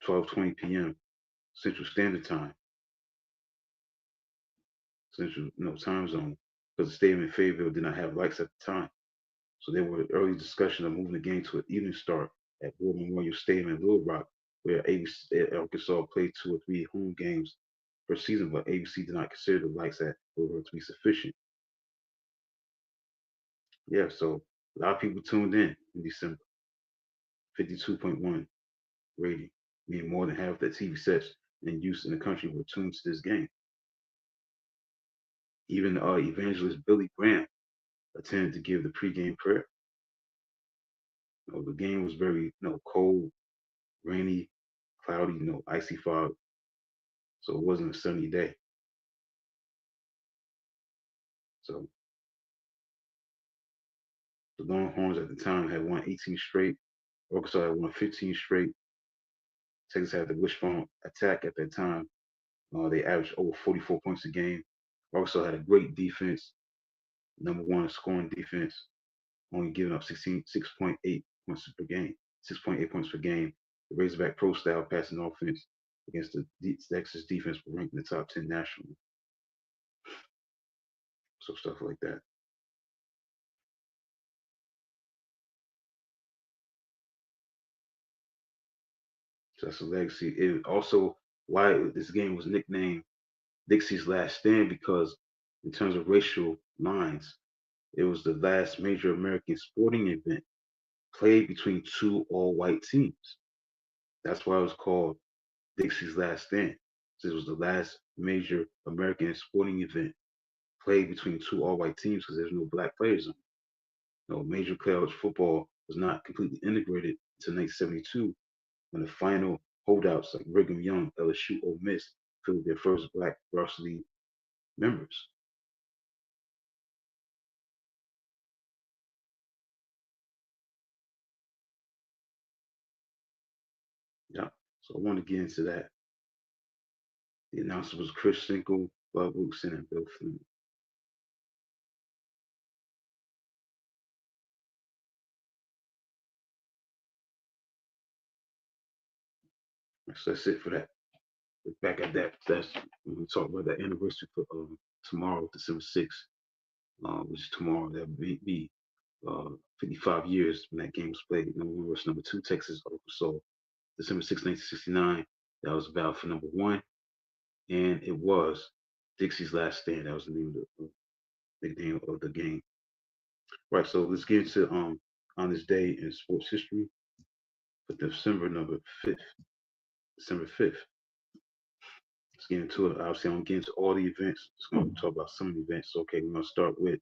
12:20 p.m. Central Standard Time, Central time zone, because the stadium in Fayetteville did not have lights at the time. So there were early discussion of moving the game to an evening start at War Memorial Stadium in Little Rock, where Arkansas played 2 or 3 home games per season, but ABC did not consider the likes at over to be sufficient. Yeah, so a lot of people tuned in December. 52.1 rating, meaning more than half the TV sets in use in the country were tuned to this game. Even evangelist Billy Graham attended to give the pregame prayer. The game was very, cold, rainy, cloudy, icy fog, so it wasn't a sunny day. So the Longhorns at the time had won 18 straight. Arkansas had won 15 straight. Texas had the wishbone attack at that time. They averaged over 44 points a game. Arkansas had a great defense, number one scoring defense, only giving up 6.8 points per game. 6.8 points per game. The Razorback pro style passing offense against the Texas defense were ranked in the top 10 nationally. So stuff like that. So that's a legacy. It also why this game was nicknamed Dixie's Last Stand because in terms of racial lines, it was the last major American sporting event played between two all-white teams. That's why it was called Dixie's Last Stand. So it was the last major American sporting event played between two all-white teams because there's no black players. Major college football was not completely integrated until 1972 when the final holdouts like Brigham Young, LSU, Ole Miss fielded their first black varsity members. Yeah. So I want to get into that. The announcer was Chris Sinkle, Bud Wilson, and Bill Flynn. So that's it for that. Look back at that. That's when we talk about that anniversary for tomorrow, December 6th, which is tomorrow. That will be 55 years when that game was played. Number one versus number two, Texas, Arkansas. December 6, 1969. That was about for number one. And it was Dixie's Last Stand. That was the name of the name of the game. Right, so let's get into on this day in sports history for December 5th. Let's get into it. Obviously, I'm gonna get into all the events. Just gonna talk about some of the events. Okay, we're gonna start with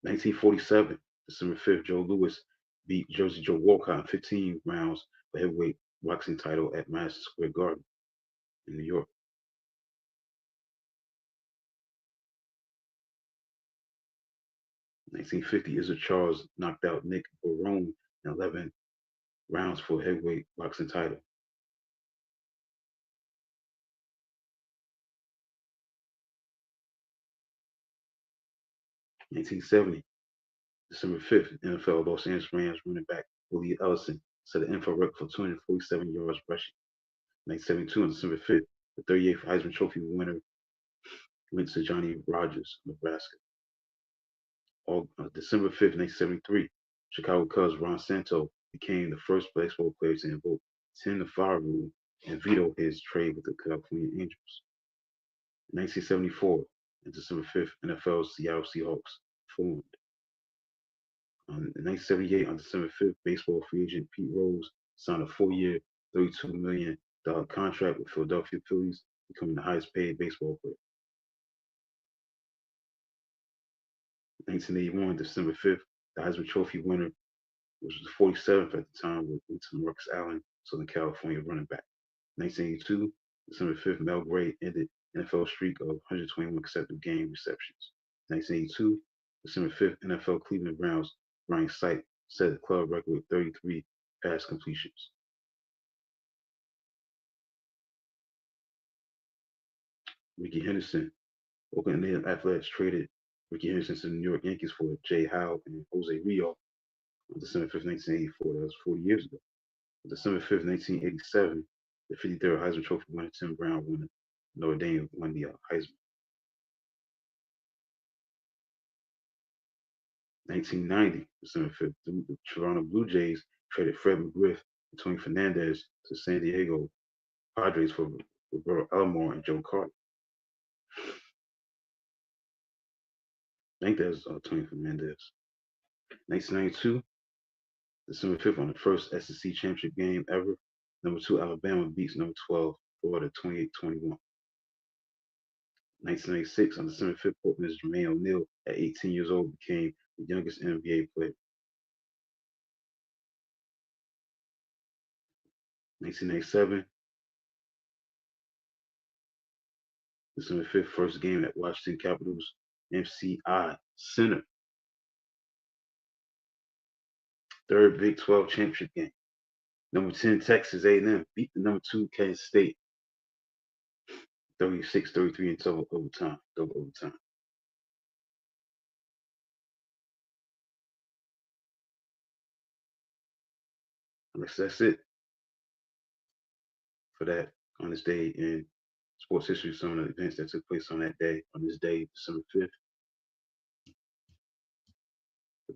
1947, December 5th. Joe Louis beat Jersey Joe Walcott in 15 rounds for heavyweight boxing title at Madison Square Garden in New York. 1950, Izard Charles knocked out Nick Barone in 11 rounds for heavyweight boxing title. 1970, December 5th, NFL Los Angeles Rams running back Willie Ellison set an NFL record for 247 yards rushing. 1972, on December 5th, the 38th Heisman Trophy winner went to Johnny Rodgers, Nebraska. December 5th, 1973, Chicago Cubs Ron Santo became the first baseball player to invoke 10 to 5 rule and veto his trade with the California Angels. 1974, on December 5th, NFL's Seattle Seahawks formed. In 1978, on December 5th, baseball free agent Pete Rose signed a 4-year, $32 million contract with Philadelphia Phillies, becoming the highest paid baseball player. 1981, December 5th, the Heisman Trophy winner, which was the 47th at the time, went to Marcus Allen, Southern California running back. 1982, December 5th, Mel Gray ended NFL streak of 121 consecutive game receptions. 1982, December 5th, NFL Cleveland Browns Brian Sight set the club record with 33 pass completions. Ricky Henderson, Oakland Athletics traded Ricky Henderson to the New York Yankees for Jay Howe and Jose Rio on December 5th, 1984. That was 40 years ago. On December 5th, 1987, the 53rd Heisman Trophy winner Tim Brown won Notre Dame won the Heisman. 1990, December 5th, the Toronto Blue Jays traded Fred McGriff and Tony Fernandez to San Diego Padres for Roberto Alomar and Joe Carter. I think that's Tony Fernandez. 1992, December 5th, on the first SEC championship game ever. Number 2 Alabama beats number 12 Florida 28-21. 1996, on December 5th, Portland's Jermaine O'Neal, at 18 years old, became the youngest NBA player. 1997, December 5th, first game at Washington Capitals MCI Center. Third Big 12 championship game. Number 10 Texas A&M beat the number 2 Kansas State 36-33 in double overtime. That's it for that on this day in sports history. Some of the events that took place on that day, on this day, December 5th.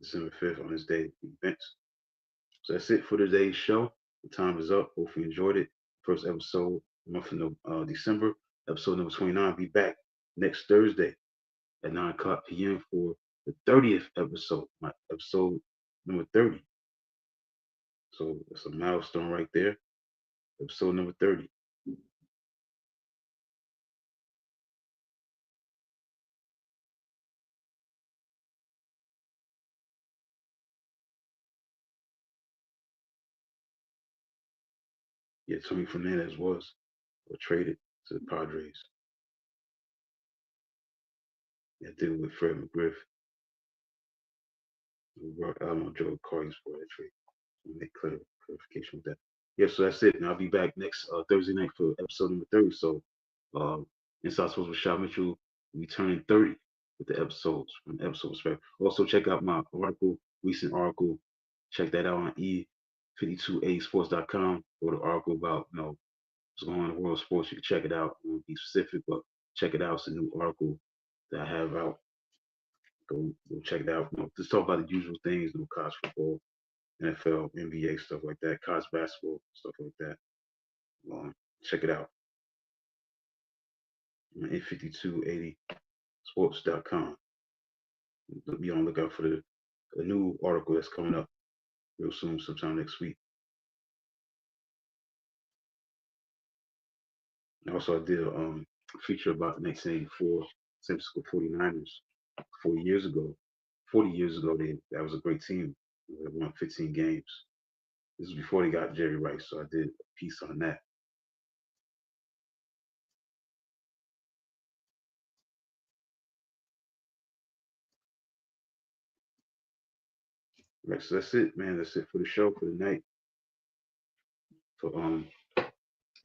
December 5th, on this day, events. So that's it for today's show. The time is up. Hope you enjoyed it. First episode, month of December, episode number 29. Be back next Thursday at 9 o'clock p.m. for the 30th episode, my episode number 30. So that's a milestone right there. Episode number 30. Yeah, Tony Fernandez was traded to the Padres. Yeah, deal with Fred McGriff. Joe Carter for that trade. Make clarification with that. Yeah, so that's it. And I'll be back next Thursday night for episode number 30. So Inside Sports with Rashad Mitchell, we turning 30 with the episodes from episode perspective. Also check out my recent article. Check that out on e52asports.com. Go to article about what's going on in the world of sports. You can check it out. I won't be specific, but check it out. It's a new article that I have out. Go check it out. Just talk about the usual things, college football, NFL, NBA, stuff like that, college basketball, stuff like that. Check it out. A5280sports.com. Be on the lookout for the new article that's coming up real soon, sometime next week. And also, I did a feature about the 1984 San Francisco 49ers 40 years ago. 40 years ago, that was a great team. They won 15 games. This was before they got Jerry Rice, so I did a piece on that. Right, so that's it, man. That's it for the show for the night. For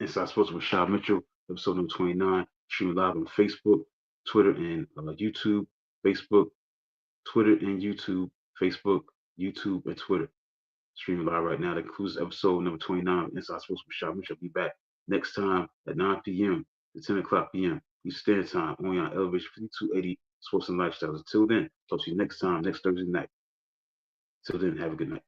Inside Sports with Rashad Mitchell, episode number 29. Streaming live on Facebook, Twitter, and YouTube. Facebook, Twitter, and YouTube. Facebook, YouTube, and Twitter. Streaming live right now. That concludes episode number 29 of Inside Sports with Rashad Mitchell. I'll be back next time at 9 p.m. to 10 o'clock p.m. Eastern Standard Time, only on Elevation 5280 Sports and Lifestyles. Until then, talk to you next time, next Thursday night. Till then, have a good night.